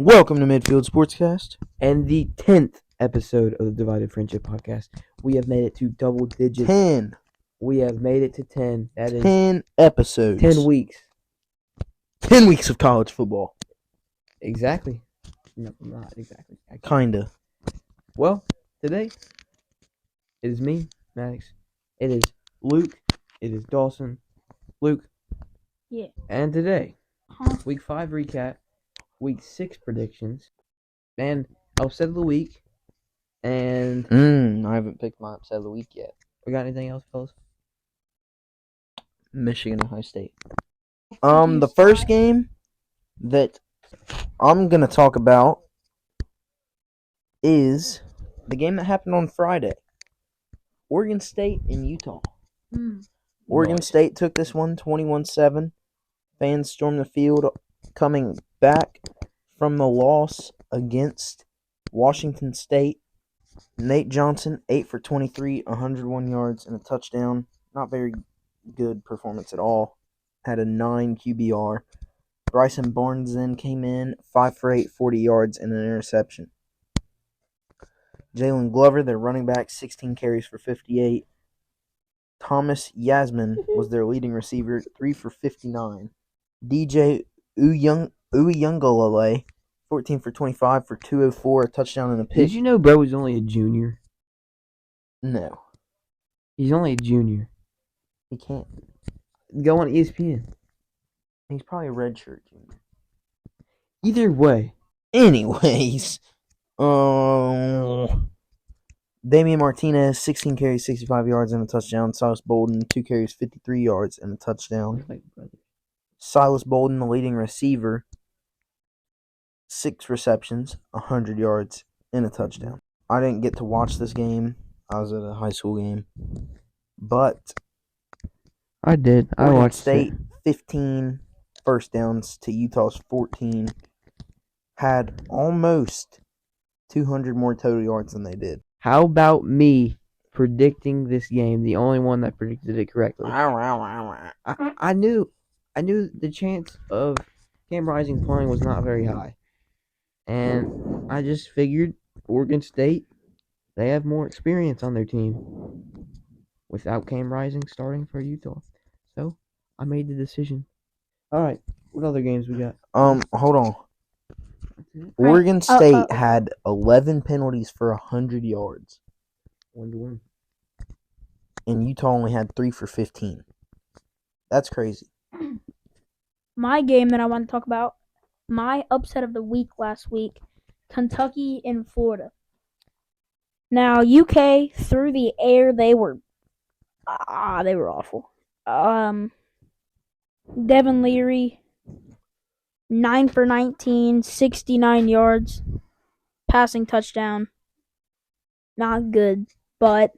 Welcome to Midfield SportsCast. And the 10th episode of the Divided Friendship Podcast. We have made it to double digits. 10. We have made it to 10. That is 10 episodes. 10 weeks. 10 weeks of college football. Exactly. No, not exactly. Kinda. Well, today, it is me, Maddyx. It is Luke. It is Dawson. Luke. Yeah. And today, Week 5 recap, Week 6 predictions, and upset of the week, and I haven't picked my upset of the week yet. we got anything else, fellas? Michigan, Ohio State. The first game that I'm going to talk about is the game that happened on Friday. Oregon State and Utah. Oregon State took this one 21-7. Fans stormed the field coming back from the loss against Washington State. Nate Johnson, 8 for 23, 101 yards, and a touchdown. Not very good performance at all. Had a 9 QBR. Bryson Barnes then came in, 5 for 8, 40 yards, and an interception. Jalen Glover, their running back, 16 carries for 58. Thomas Yasmin was their leading receiver, 3 for 59. DJ Uyunglele, 14 for 25 for 204, a touchdown and a pick. Did you know bro was only a junior? No. He's only a junior. He can't. Go on ESPN. He's probably a redshirt junior. Either way. Anyways, Damian Martinez, 16 carries, 65 yards, and a touchdown. Silas Bolden, 2 carries, 53 yards, and a touchdown. Silas Bolden, the leading receiver, 6 receptions, 100 yards, and a touchdown. I didn't get to watch this game. I was at a high school game. But I did. I Oregon watched State, it. 15 first downs to Utah's 14. Had almost 200 more total yards than they did. How about me predicting this game? The only one that predicted it correctly. I knew the chance of Cam Rising playing was not very high. And I just figured Oregon State, they have more experience on their team without Cam Rising starting for Utah. So I made the decision. All right, what other games we got? Hold on. Oregon State had 11 penalties for 100 yards. 1-1. And Utah only had 3 for 15. That's crazy. My game that I want to talk about, my upset of the week last week, Kentucky and Florida. Now, UK, through the air, they were awful. Devin Leary, 9 for 19, 69 yards, passing touchdown. Not good, but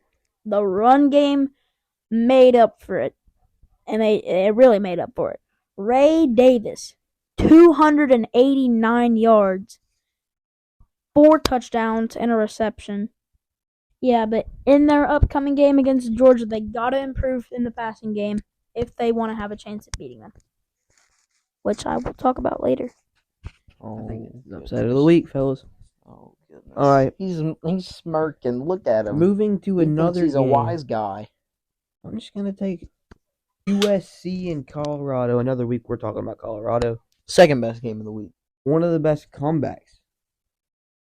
the run game made up for it. And it really made up for it. Ray Davis, 289 yards, 4 touchdowns, and a reception. Yeah, but in their upcoming game against Georgia, they got to improve in the passing game if they want to have a chance at beating them, which I will talk about later. I think it's the upset of the week, fellas. Oh, goodness. All right. He's smirking. Look at him. Moving to another He's a game. wise guy. I'm just going to take USC and Colorado. Another week we're talking about Colorado. Second best game of the week. One of the best comebacks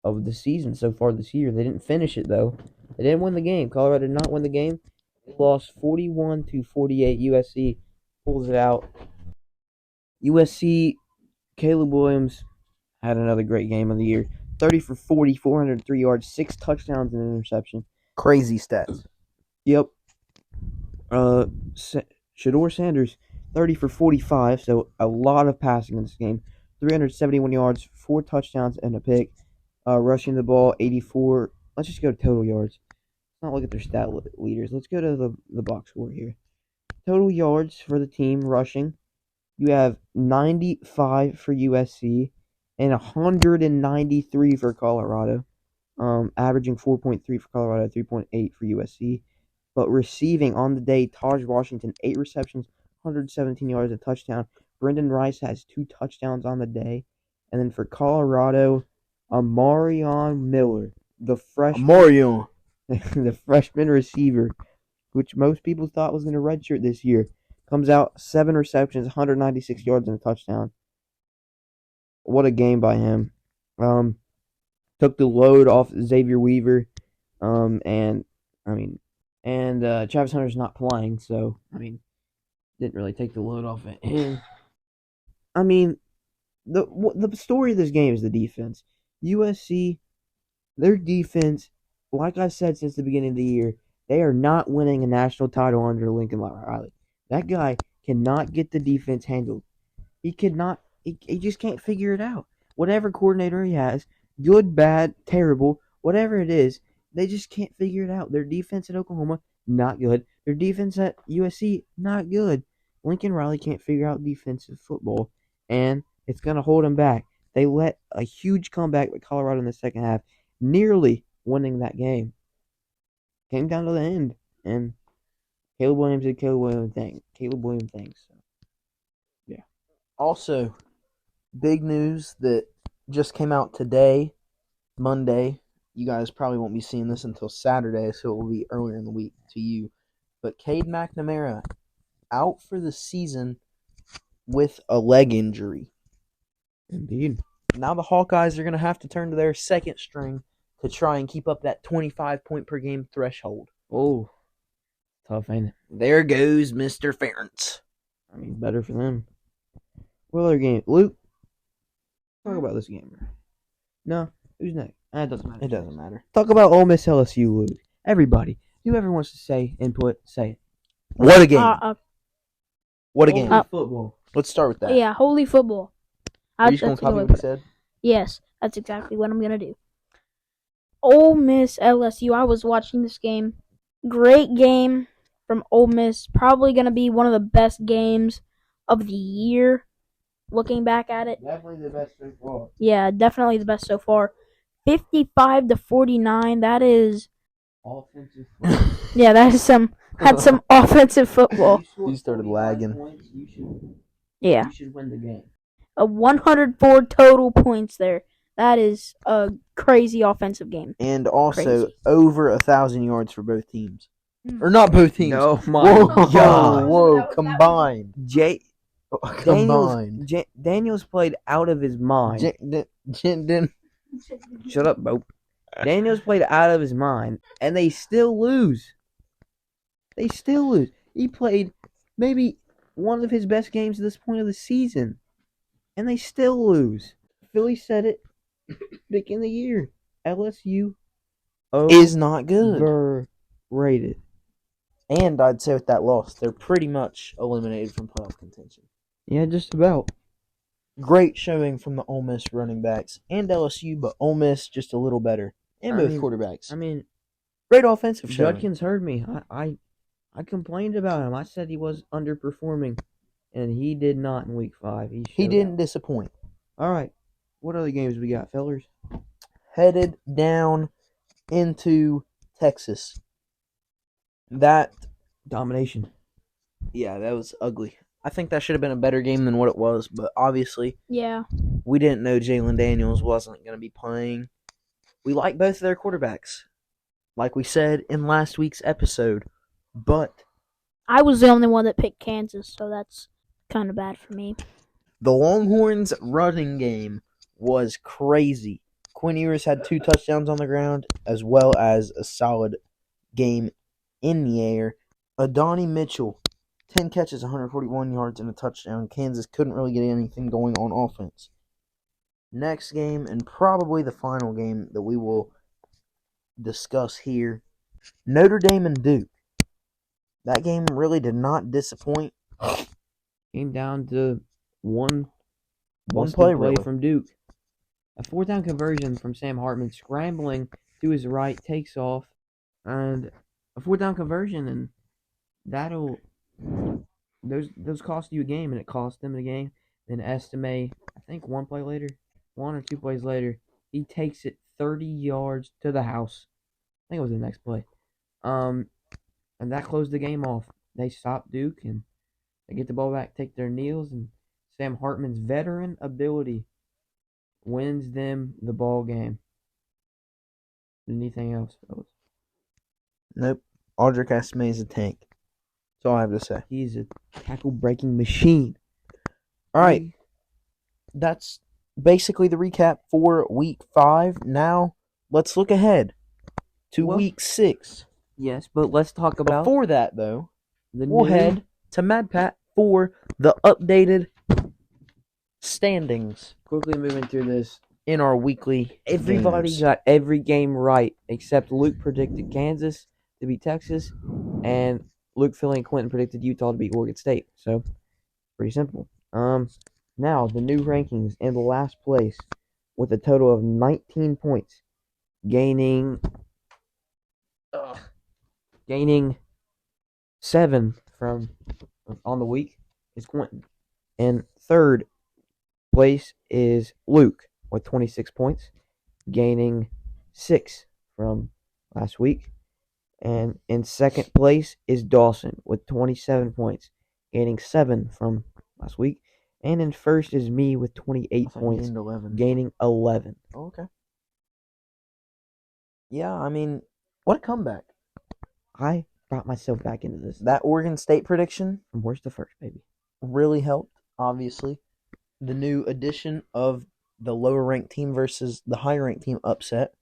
of the season so far this year. They didn't finish it, though. They didn't win the game. Colorado did not win the game. They lost 41-48. USC pulls it out. USC, Caleb Williams had another great game of the year. 30 for 40, 403 yards, 6 touchdowns and an interception. Crazy stats. Yep. Shador Sanders, 30 for 45, so a lot of passing in this game. 371 yards, 4 touchdowns, and a pick. Rushing the ball, 84. Let's just go to total yards. Let's not look at their stat leaders. Let's go to the box score here. Total yards for the team rushing. You have 95 for USC and 193 for Colorado. Averaging 4.3 for Colorado, 3.8 for USC. But receiving on the day, Taj Washington, 8 receptions, 117 yards, a touchdown. Brendan Rice has 2 touchdowns on the day. And then for Colorado, Amarion Miller, the freshman, Mario. the freshman receiver, which most people thought was going to redshirt this year, comes out 7 receptions, 196 yards, and a touchdown. What a game by him. Took the load off Xavier Weaver. And Travis Hunter's not playing, so didn't really take the load off it. And the story of this game is the defense. USC, their defense, like I've said since the beginning of the year, they are not winning a national title under Lincoln Riley. That guy cannot get the defense handled. He cannot. He just can't figure it out. Whatever coordinator he has, good, bad, terrible, whatever it is, they just can't figure it out. Their defense at Oklahoma, not good. Their defense at USC, not good. Lincoln Riley can't figure out defensive football, and it's going to hold him back. They let a huge comeback with Colorado in the second half, nearly winning that game. Came down to the end, and Caleb Williams did Caleb Williams things. So, yeah. Also, big news that just came out today, Monday. You guys probably won't be seeing this until Saturday, so it will be earlier in the week to you. But Cade McNamara out for the season with a leg injury. Indeed. Now the Hawkeyes are going to have to turn to their second string to try and keep up that 25-point-per-game threshold. Oh, tough, ain't it? There goes Mr. Ferentz. Better for them. What other game? Luke, talk about this game. No? Who's next? It doesn't matter. It doesn't matter. Talk about Ole Miss LSU, Luke. Everybody. Whoever wants to say input, say it. What a game. What a game. Football. Let's start with that. Yeah, holy football. Are you just going to copy what he said? Yes, that's exactly what I'm going to do. Ole Miss LSU. I was watching this game. Great game from Ole Miss. Probably going to be one of the best games of the year. Looking back at it. Definitely the best so far. Yeah, definitely the best so far. 55-49. That is offensive. Yeah, that's some offensive football. You started lagging. Yeah. You should win the game. 104 total points there. That is a crazy offensive game. And also over 1,000 yards for both teams. Or not both teams. No, my God. Whoa, combined. Daniels played out of his mind. Shut up, Bo. Daniels played out of his mind, and they still lose. He played maybe one of his best games at this point of the season, and they still lose. Philly said it beginning of the year. LSU is not good. Overrated. And I'd say with that loss, they're pretty much eliminated from playoff contention. Yeah, just about. Great showing from the Ole Miss running backs and LSU, but Ole Miss just a little better. And both quarterbacks. Great offensive showing. Judkins heard me. I complained about him. I said he was underperforming, and he did not in Week 5. He didn't disappoint. All right. What other games we got, fellers? Headed down into Texas. That domination. Yeah, that was ugly. I think that should have been a better game than what it was, but obviously, yeah, we didn't know Jalen Daniels wasn't going to be playing. We like both of their quarterbacks, like we said in last week's episode, but I was the only one that picked Kansas, so that's kind of bad for me. The Longhorns' running game was crazy. Quinn Ewers had 2 touchdowns on the ground, as well as a solid game in the air. Adonai Mitchell, 10 catches, 141 yards, and a touchdown. Kansas couldn't really get anything going on offense. Next game, and probably the final game that we will discuss here, Notre Dame and Duke. That game really did not disappoint. Came down to one play from Duke. A 4th-down conversion from Sam Hartman, scrambling to his right, takes off, and a 4th-down conversion, and that'll those cost you a game, and it cost them the game. Then Estime, I think 1 or 2 plays later, he takes it 30 yards to the house. I think it was the next play. And that closed the game off. They stopped Duke, and they get the ball back, take their kneels, and Sam Hartman's veteran ability wins them the ball game. Anything else, fellas? Nope. Audric Esme is a tank. That's all I have to say. He's a tackle-breaking machine. All right. That's basically the recap for Week 5. Now, let's look ahead to Week 6. Yes, but let's talk about... Before that, though, we'll head to MadPat for the updated standings. Quickly moving through this. In our weekly Everybody games. got every game right, except Luke predicted Kansas to beat Texas, and Luke, Philly, and Quentin predicted Utah to beat Oregon State. So, pretty simple. Now, the new rankings in the last place with a total of 19 points, gaining 7 from on the week is Quentin. And third place is Luke with 26 points, gaining 6 from last week. And in second place is Dawson with 27 points, gaining 7 from last week. And in first is me with 28 points, gaining 11. Oh, okay. Yeah, I mean, what a comeback. I brought myself back into this. That Oregon State prediction From worst to first, baby. really helped, obviously. The new addition of the lower ranked team versus the higher ranked team upset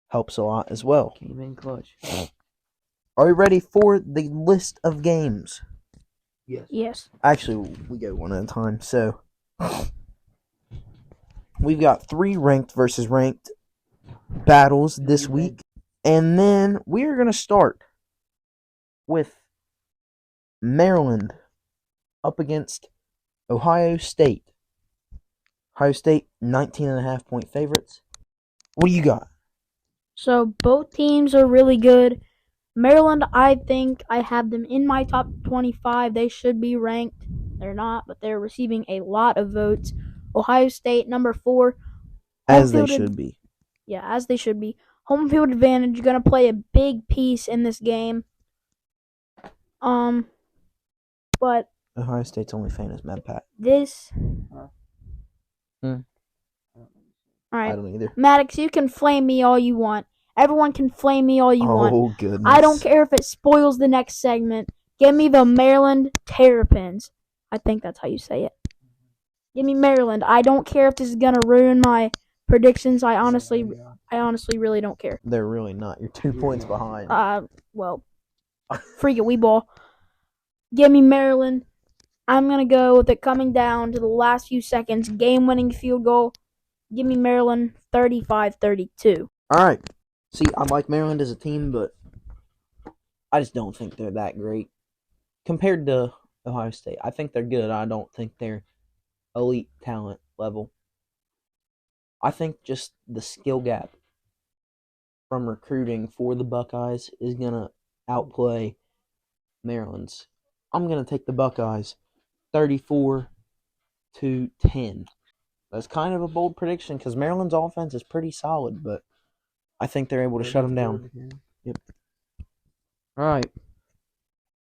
helps a lot as well. Came in clutch. Are we ready for the list of games? Yes. Actually, we go one at a time. So, we've got 3 ranked versus ranked battles this week. And then we're going to start with Maryland up against Ohio State. Ohio State, 19.5 point favorites. What do you got? So both teams are really good. Maryland, I think I have them in my top 25. They should be ranked. They're not, but they're receiving a lot of votes. Ohio State, number 4. As they should be. Yeah, as they should be. Home field advantage going to play a big piece in this game. But Ohio State's only fan is MadPat. this... I Alright, don't either. Maddyx, you can flame me all you want. Everyone can flame me all you want. Oh, goodness. I don't care if it spoils the next segment. Give me the Maryland Terrapins. I think that's how you say it. Give me Maryland. I don't care if this is going to ruin my predictions. I honestly really don't care. They're really not. You're 2 points behind. Well, freak it, we ball. Give me Maryland. I'm going to go with it coming down to the last few seconds. Game-winning field goal. Give me Maryland 35-32. All right. See, I like Maryland as a team, but I just don't think they're that great compared to Ohio State. I think they're good. I don't think they're elite talent level. I think just the skill gap from recruiting for the Buckeyes is going to outplay Maryland's. I'm going to take the Buckeyes 34-10. That's kind of a bold prediction because Maryland's offense is pretty solid, but I think they're able to shut them down. Yep. All right.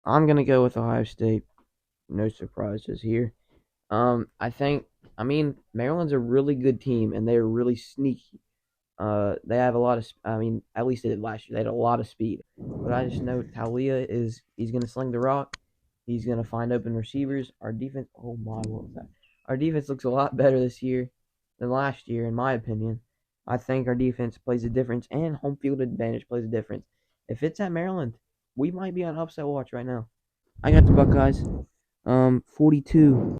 I'm going to go with Ohio State. No surprises here. Maryland's a really good team, and they're really sneaky. They have a lot of, at least they did last year. They had a lot of speed. But I just know Talia he's going to sling the rock. He's going to find open receivers. Our defense, oh my, what was that? Our defense looks a lot better this year than last year, in my opinion. I think our defense plays a difference, and home field advantage plays a difference. If it's at Maryland, we might be on upset watch right now. I got the Buckeyes, 42-17.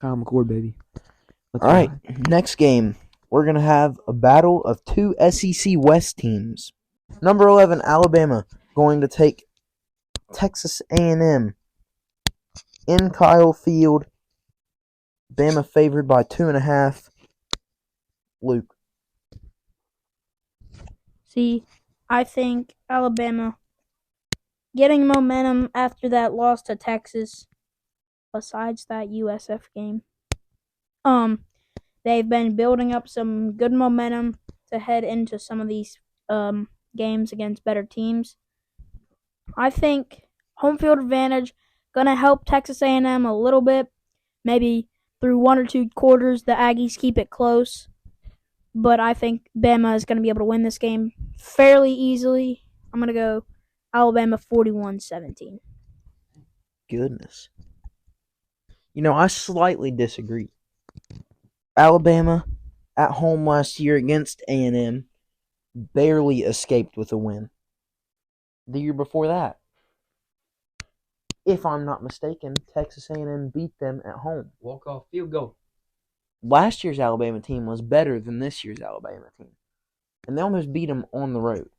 Kyle McCord, baby. All right, next game. We're going to have a battle of 2 SEC West teams. Number 11, Alabama, going to take Texas A&M in Kyle Field. Bama favored by 2.5. Luke. See, I think Alabama getting momentum after that loss to Texas, besides that USF game. They've been building up some good momentum to head into some of these games against better teams. I think home field advantage, Gonna help Texas A&M a little bit. Maybe through 1 or 2 quarters, the Aggies keep it close. But I think Bama is going to be able to win this game fairly easily. I'm going to go Alabama 41-17. Goodness. I slightly disagree. Alabama, at home last year against A&M, barely escaped with a win. The year before that, if I'm not mistaken, Texas A&M beat them at home. Walk-off field goal. Last year's Alabama team was better than this year's Alabama team. And they almost beat them on the road.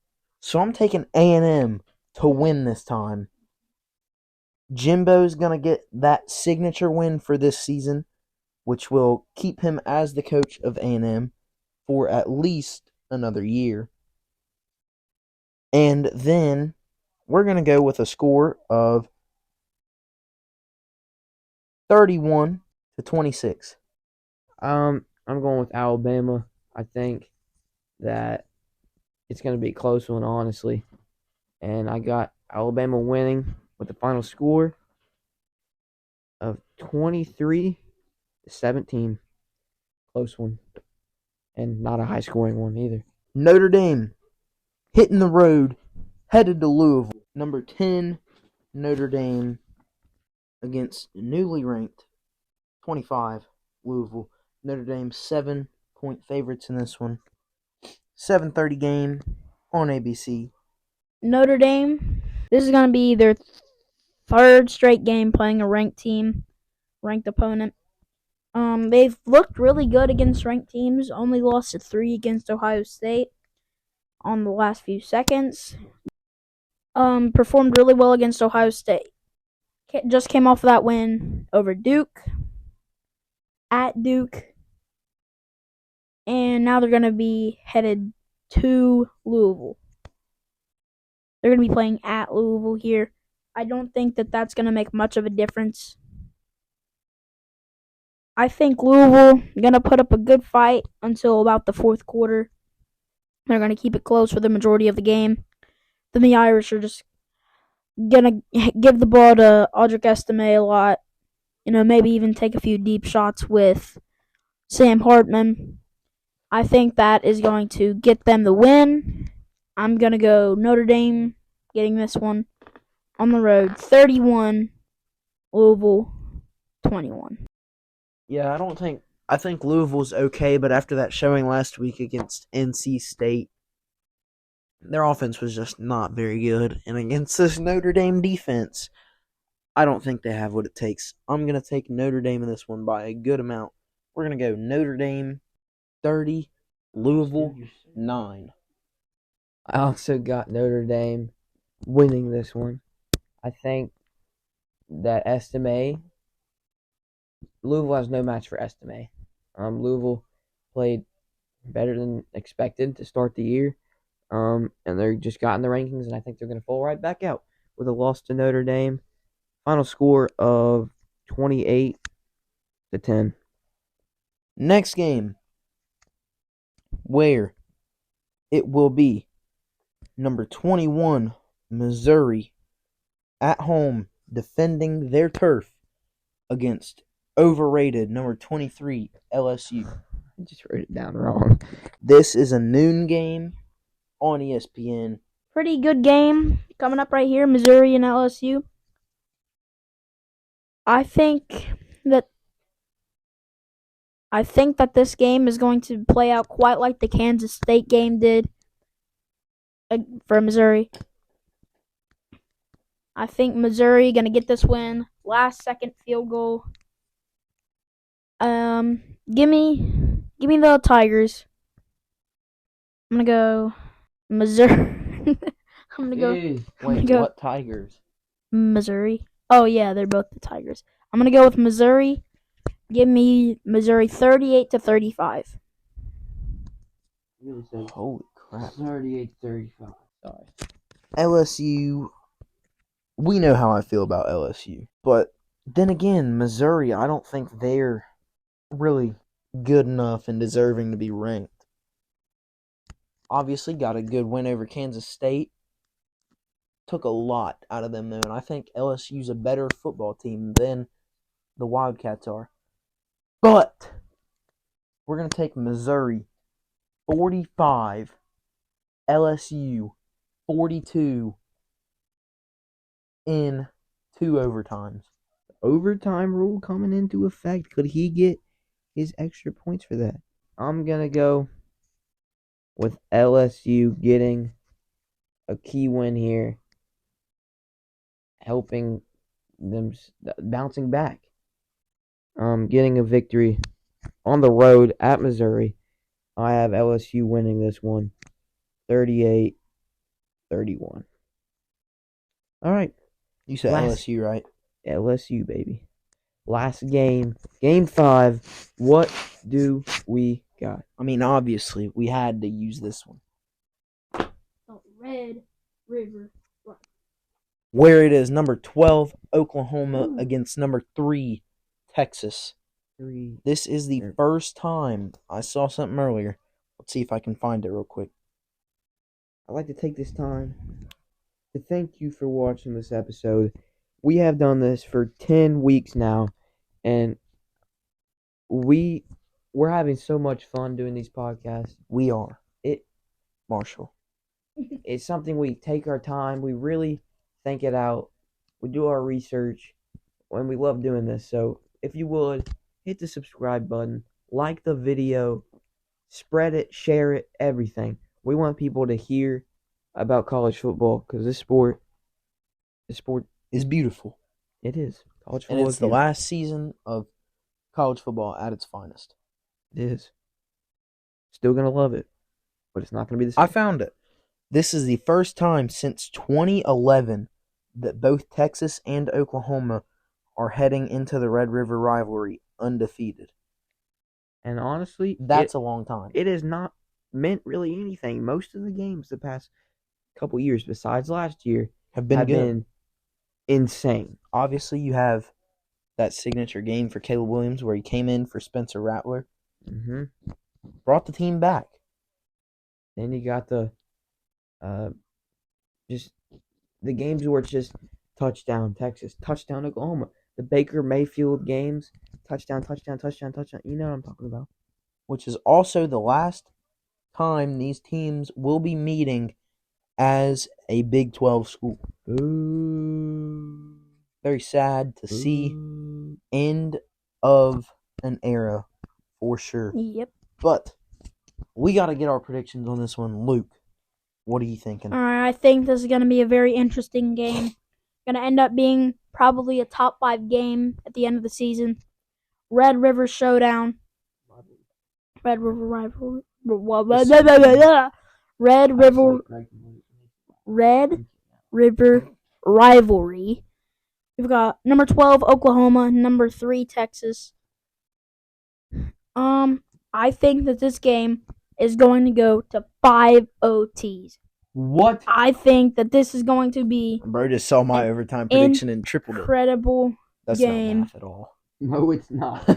So I'm taking A&M to win this time. Jimbo's going to get that signature win for this season, which will keep him as the coach of A&M for at least another year. And then we're going to go with a score of 31-26. I'm going with Alabama. I think that it's going to be a close one, honestly. And I got Alabama winning with the final score of 23-17. Close one. And not a high-scoring one either. Notre Dame hitting the road, headed to Louisville. Number 10, Notre Dame against newly ranked 25, Louisville. Notre Dame 7-point favorites in this one. 7:30 game on ABC. Notre Dame, this is going to be their third straight game playing a ranked opponent. They've looked really good against ranked teams, only lost to 3 against Ohio State on the last few seconds. Performed really well against Ohio State. Just came off of that win over Duke, at Duke, and now they're going to be headed to Louisville. They're going to be playing at Louisville here. I don't think that that's going to make much of a difference. I think Louisville going to put up a good fight until about the fourth quarter. They're going to keep it close for the majority of the game. Then the Irish are just going to give the ball to Audric Estime a lot. Maybe even take a few deep shots with Sam Hartman. I think that is going to get them the win. I'm going to go Notre Dame getting this one on the road. 31, Louisville 21. Yeah, I think Louisville's okay, but after that showing last week against NC State, their offense was just not very good. And against this Notre Dame defense, I don't think they have what it takes. I'm going to take Notre Dame in this one by a good amount. We're going to go Notre Dame 30, Louisville 9. I also got Notre Dame winning this one. I think that Louisville has no match for Estime. Louisville played better than expected to start the year, and they're just got in the rankings, and I think they're going to fall right back out with a loss to Notre Dame. Final score of 28-10. Next game, where it will be number 21, Missouri, at home, defending their turf against overrated number 23, LSU. I just wrote it down wrong. This is a noon game on ESPN. Pretty good game coming up right here, Missouri and LSU. I think that this game is going to play out quite like the Kansas State game did for Missouri. I think Missouri going to get this win. Last second field goal. Give me the Tigers. I'm gonna go Missouri. What Tigers? Missouri. Oh yeah, they're both the Tigers. I'm gonna go with Missouri. Give me Missouri 38-35. Really said Holy crap. 38-35. Sorry. LSU, we know how I feel about LSU. But then again, Missouri, I don't think they're really good enough and deserving to be ranked. Obviously got a good win over Kansas State. took a lot out of them, though, and I think LSU's a better football team than the Wildcats are. But we're going to take Missouri 45, LSU 42 in 2 overtimes. Overtime rule coming into effect. Could he get his extra points for that? I'm going to go with LSU getting a key win here, helping them bouncing back. Getting a victory on the road at Missouri. I have LSU winning this one 38-31. All right. You said LSU, right? LSU, baby. Last game, game 5. What do we got? I mean, obviously, we had to use this one. The Red River. Where it is number 12, Oklahoma, against number 3, Texas. This is the first time I saw something earlier. Let's see if I can find it real quick. I'd like to take this time to thank you for watching this episode. We have done this for 10 weeks now, and we're having so much fun doing these podcasts. We are. Marshall. It's something we take our time. We really think it out. We do our research, and we love doing this. So if you would, hit the subscribe button, like the video, spread it, share it, everything. We want people to hear about college football because this sport is beautiful. It is. College football, and it's the last season of college football at its finest. It is. Still gonna love it, but it's not gonna be the same. I found it. This is the first time since 2011 that both Texas and Oklahoma are heading into the Red River rivalry undefeated. And honestly, that's a long time. It has not meant really anything. Most of the games the past couple years, besides last year, have been insane. Obviously, you have that signature game for Caleb Williams where he came in for Spencer Rattler. Brought the team back. Then you got the just the games where it's just touchdown Texas, touchdown Oklahoma. The Baker Mayfield games, touchdown. You know what I'm talking about. Which is also the last time these teams will be meeting as a Big 12 school. Ooh. Very sad to see. End of an era for sure. Yep. But we got to get our predictions on this one. Luke, what are you thinking? All right, I think this is going to be a very interesting game. Going to end up being probably a top 5 game at the end of the season. Red River Showdown. Red River Rivalry. Red River Rivalry. We've got number 12 Oklahoma, number 3 Texas. I think that this game is going to go to 5 OTs. What? I think that this is going to be Bro just saw my overtime prediction and tripled it. Incredible game. That's not math at all. No, it's not.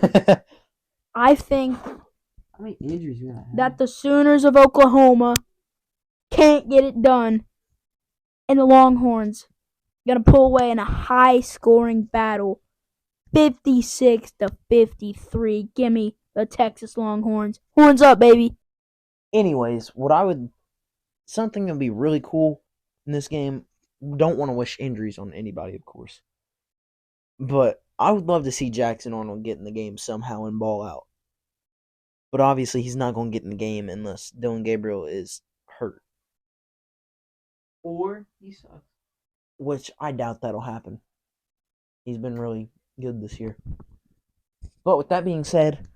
I think how many injuries you gonna have? That the Sooners of Oklahoma can't get it done, and the Longhorns gonna pull away in a high-scoring battle, 56-53. Gimme the Texas Longhorns. Horns up, baby. Anyways, something that would be really cool in this game, don't want to wish injuries on anybody, of course, but I would love to see Jackson Arnold get in the game somehow and ball out. But obviously he's not going to get in the game unless Dylan Gabriel is hurt. Or he sucks. Which I doubt that'll happen. He's been really good this year. But with that being said,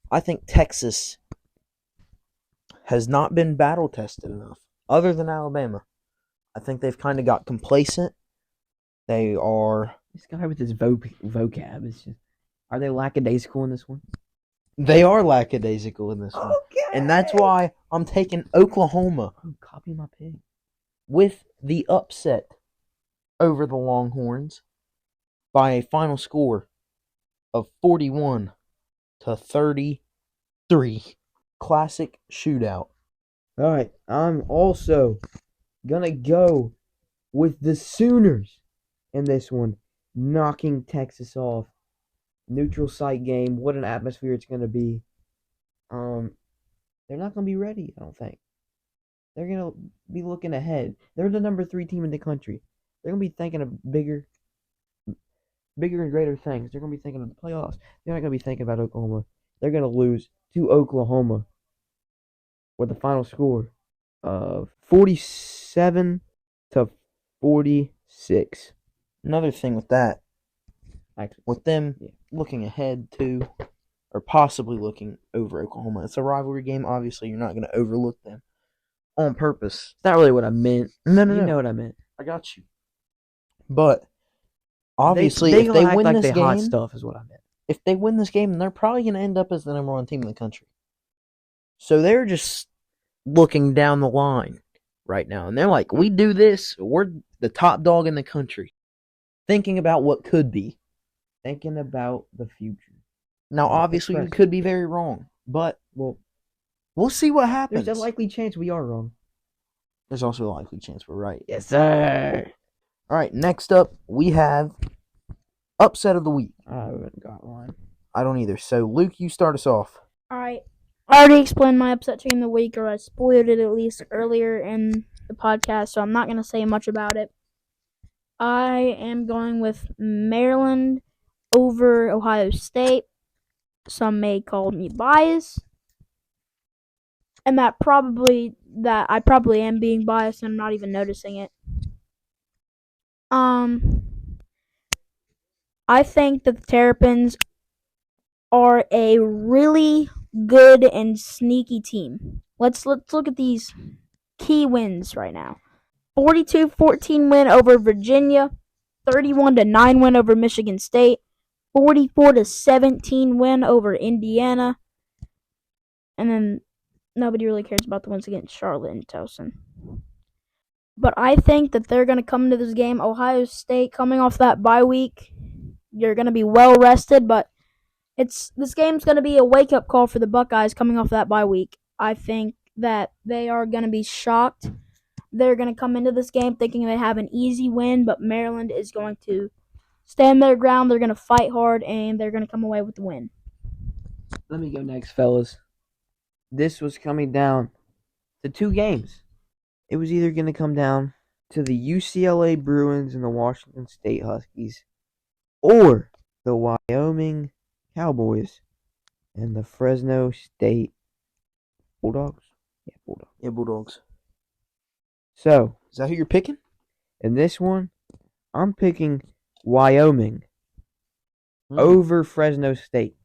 I think Texas has not been battle tested enough, other than Alabama. I think they've kind of got complacent. They are... This guy with his vocab is just... Are they lackadaisical in this one? They are lackadaisical in this one. Okay. And that's why I'm taking Oklahoma. Oh, copy my pick. With the upset over the Longhorns by a final score of 41-33. Classic shootout. All right, I'm also gonna go with the Sooners in this one, knocking Texas off. Neutral site game. What an atmosphere it's going to be. They're not going to be ready, I don't think. They're going to be looking ahead. They're the number 3 team in the country. They're going to be thinking of bigger and greater things. They're going to be thinking of the playoffs. They're not going to be thinking about Oklahoma. They're going to lose to Oklahoma with a final score of 47-46. Another thing with that, with them looking ahead to, or possibly looking over Oklahoma, it's a rivalry game. Obviously, you're not going to overlook them on purpose. It's not really what I meant. No. You know what I meant. I got you. But obviously, they if they win like this game, hot stuff is what I meant. If they win this game, they're probably going to end up as the number 1 team in the country. So they're just looking down the line right now, and they're like, "We do this, we're the top dog in the country." Thinking about what could be, thinking about the future. Now, obviously, we could be very wrong, but we'll see what happens. There's a likely chance we are wrong. There's also a likely chance we're right. Yes, sir. All right, next up, we have Upset of the Week. I haven't got one. I don't either. So, Luke, you start us off. All right. I already explained my upset team of the week, or I spoiled it at least earlier in the podcast, so I'm not going to say much about it. I am going with Maryland over Ohio State. Some may call me biased. And that I probably am being biased and I'm not even noticing it. I think that the Terrapins are a really good and sneaky team. Let's look at these key wins right now. 42-14 win over Virginia, 31-9 win over Michigan State, 44-17 win over Indiana, and then nobody really cares about the wins against Charlotte and Dawson. But I think that they're going to come into this game. Ohio State coming off that bye week, you're going to be well rested, but this game's going to be a wake-up call for the Buckeyes coming off that bye week. I think that they are going to be shocked. They're going to come into this game thinking they have an easy win, but Maryland is going to stand their ground. They're going to fight hard, and they're going to come away with the win. Let me go next, fellas. This was coming down to 2 games. It was either going to come down to the UCLA Bruins and the Washington State Huskies, or the Wyoming Cowboys and the Fresno State Bulldogs. Yeah, Bulldogs. So, is that who you're picking? In this one, I'm picking Wyoming over Fresno State.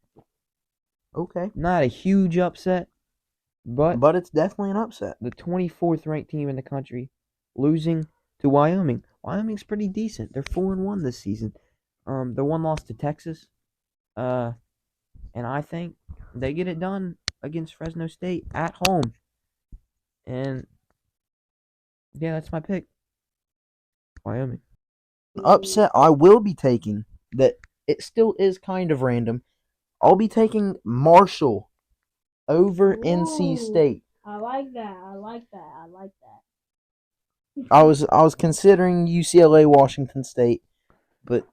Okay. Not a huge upset, but it's definitely an upset. The 24th ranked team in the country losing to Wyoming. Wyoming's pretty decent. They're 4-1 this season. The one loss to Texas. And I think they get it done against Fresno State at home. And yeah, that's my pick. Wyoming. Upset I will be taking that it still is kind of random. I'll be taking Marshall over NC State. I like that. I was considering UCLA, Washington State, but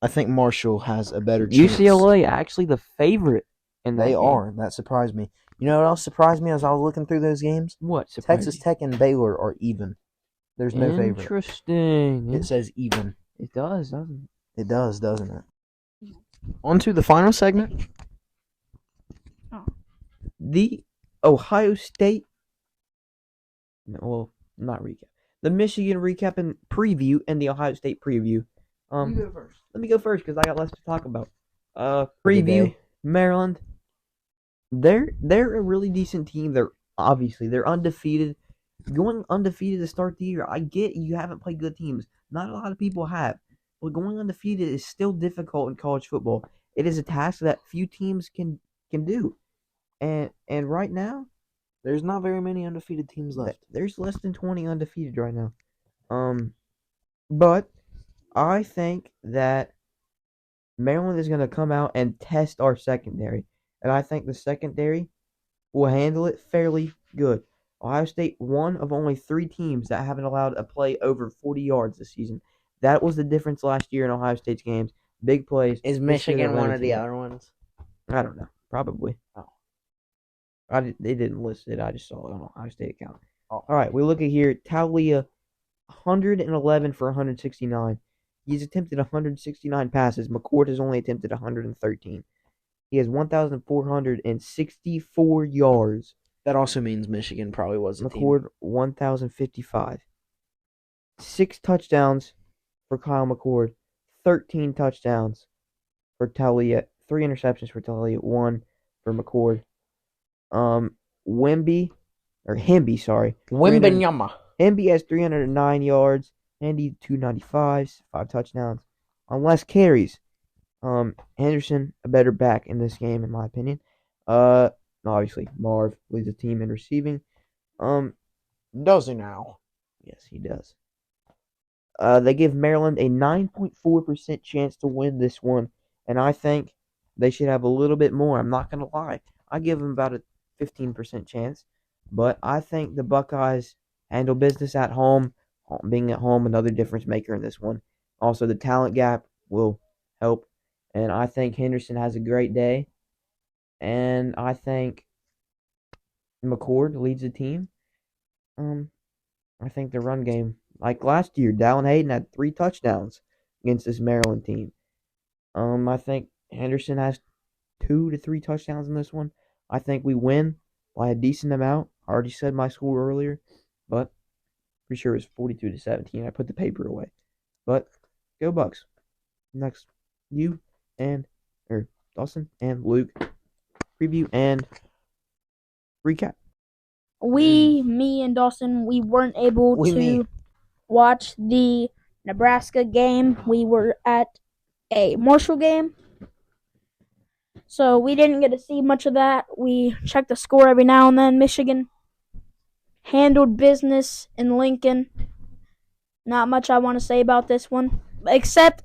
I think Marshall has a better chance. UCLA actually the favorite in that They game. are. That surprised me. You know what else surprised me as I was looking through those games? What? Texas Tech and Baylor are even. There's no favorite. Interesting. It says even. It does, doesn't it? It does, doesn't it? On to the final segment. Oh. The Ohio State. Well, not recap. The Michigan recap and preview and the Ohio State preview. You go first. Let me go first because I got less to talk about. Preview Maryland. They're a really decent team. They're undefeated. Going undefeated to start the year, I get you haven't played good teams. Not a lot of people have. But going undefeated is still difficult in college football. It is a task that few teams can do. And right now, there's not very many undefeated teams left. There's less than 20 undefeated right now. But I think that Maryland is going to come out and test our secondary. And I think the secondary will handle it fairly good. Ohio State, one of only 3 teams that haven't allowed a play over 40 yards this season. That was the difference last year in Ohio State's games. Big plays. Is This year Michigan they're one of the limiting it. other ones? I don't know. Probably. Oh. They didn't list it. I just saw it on Ohio State account. Oh. All right, we look at here. Talia, 111 for 169. He's attempted 169 passes. McCord has only attempted 113. He has 1,464 yards. That also means Michigan probably was a team. McCord, 1,055. 6 touchdowns for Kyle McCord. 13 touchdowns for Talia. 3 interceptions for Talia. 1 for McCord. Hemby, sorry. Wimbenyama. Hemby has 309 yards. Andy, 295, 5 touchdowns. On less carries. Henderson, a better back in this game, in my opinion. Obviously, Marv leads the team in receiving. Does he now? Yes, he does. They give Maryland a 9.4% chance to win this one, and I think they should have a little bit more. I'm not going to lie. I give them about a 15% chance, but I think the Buckeyes handle business at home. Being at home, another difference maker in this one. Also, the talent gap will help, and I think Henderson has a great day, and I think McCord leads the team. I think the run game, like last year, Dallin Hayden had 3 touchdowns against this Maryland team. I think Henderson has 2 to 3 touchdowns in this one. I think we win by a decent amount. I already said my score earlier, but pretty sure it was 42-17. I put the paper away. But go Bucks. Next, Dawson and Luke preview and recap. Me and Dawson, we weren't able to watch the Nebraska game. We were at a Marshall game, so we didn't get to see much of that. We checked the score every now and then. Michigan handled business in Lincoln. Not much I want to say about this one, except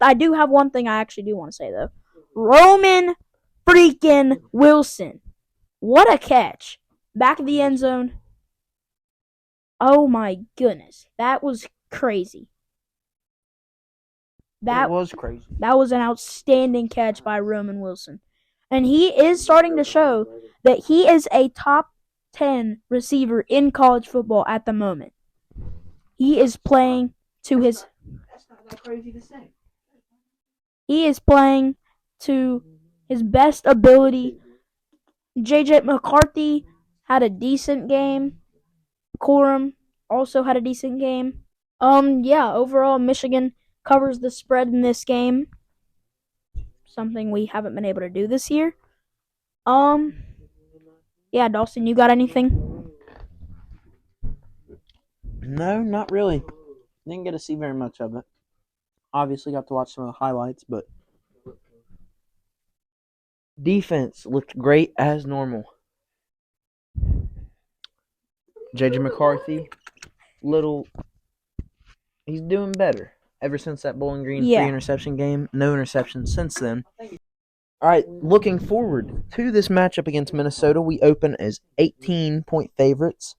I do have one thing I actually do want to say, though. Roman freaking Wilson. What a catch. Back of the end zone. Oh my goodness. That was crazy. That was crazy. That was an outstanding catch by Roman Wilson. And he is starting to show that he is a top 10 receiver in college football at the moment. He is playing to his... That's not that crazy to say. He is playing to his best ability. J.J. McCarthy had a decent game. Corum also had a decent game. Overall, Michigan covers the spread in this game. Something we haven't been able to do this year. Dawson, you got anything? No, not really. Didn't get to see very much of it. Obviously got to watch some of the highlights, but defense looked great as normal. J.J. McCarthy, he's doing better. Ever since that Bowling Green 3-interception game, no interceptions since then. All right, looking forward to this matchup against Minnesota, we open as 18-point favorites.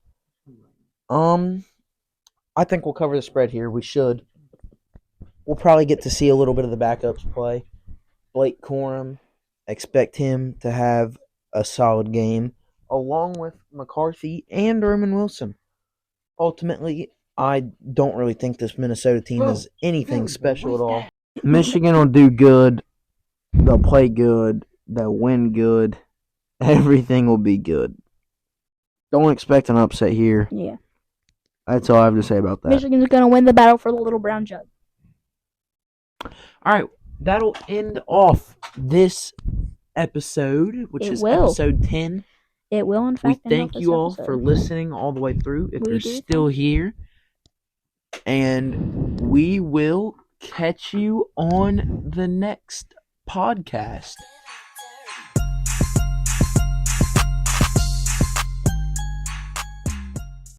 I think we'll cover the spread here. We should. We'll probably get to see a little bit of the backups play. Blake Corum, expect him to have a solid game, along with McCarthy and Roman Wilson. Ultimately, I don't really think this Minnesota team is anything special at all. Michigan will do good. They'll play good. They'll win good. Everything will be good. Don't expect an upset here. Yeah. That's all I have to say about that. Michigan's going to win the battle for the Little Brown Jug. All right, that'll end off this episode, which is episode 10. It will, in fact. We thank you all for listening all the way through, if you're still here. And we will catch you on the next podcast.